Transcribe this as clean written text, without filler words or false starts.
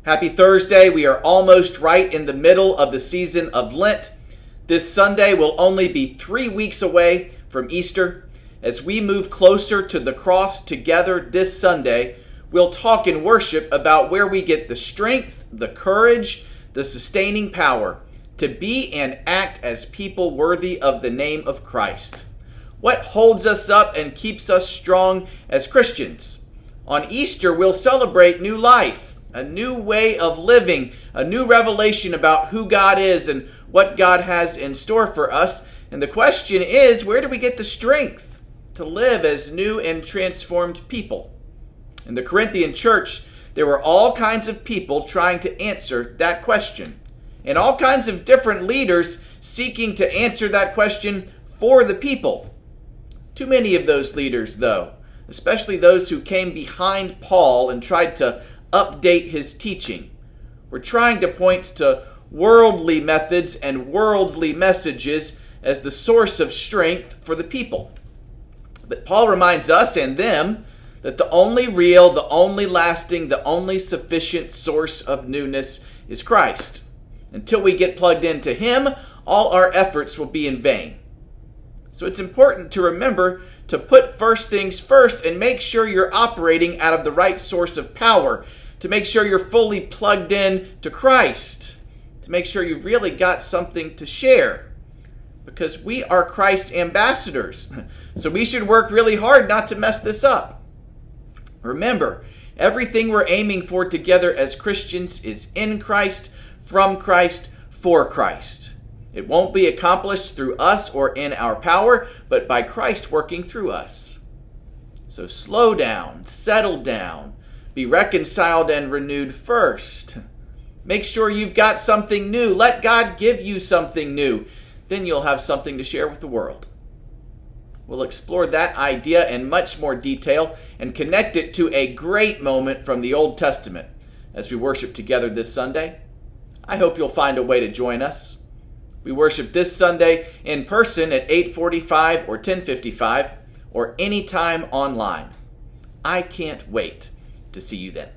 Happy Thursday. We are almost right in the middle of the season of Lent. This Sunday will only be 3 weeks away from Easter. As we move closer to the cross together this Sunday, we'll talk in worship about where we get the strength, the courage, the sustaining power to be and act as people worthy of the name of Christ. What holds us up and keeps us strong as Christians? On Easter, we'll celebrate new life, a new way of living, a new revelation about who God is and what God has in store for us. And the question is, where do we get the strength to live as new and transformed people? In the Corinthian church, there were all kinds of people trying to answer that question, and all kinds of different leaders seeking to answer that question for the people. Too many of those leaders, though, especially those who came behind Paul and tried to update his teaching, were trying to point to worldly methods and worldly messages as the source of strength for the people. But Paul reminds us and them that the only real, the only lasting, the only sufficient source of newness is Christ. Until we get plugged into Him, all our efforts will be in vain. So it's important to remember to put first things first and make sure you're operating out of the right source of power, to make sure you're fully plugged in to Christ, to make sure you've really got something to share. Because we are Christ's ambassadors, so we should work really hard not to mess this up. Remember, everything we're aiming for together as Christians is in Christ, from Christ, for Christ. It won't be accomplished through us or in our power, but by Christ working through us. So slow down, settle down, be reconciled and renewed first. Make sure you've got something new. Let God give you something new. Then you'll have something to share with the world. We'll explore that idea in much more detail and connect it to a great moment from the Old Testament as we worship together this Sunday. I hope you'll find a way to join us. We worship this Sunday in person at 8:45 or 10:55 or anytime online. I can't wait to see you then.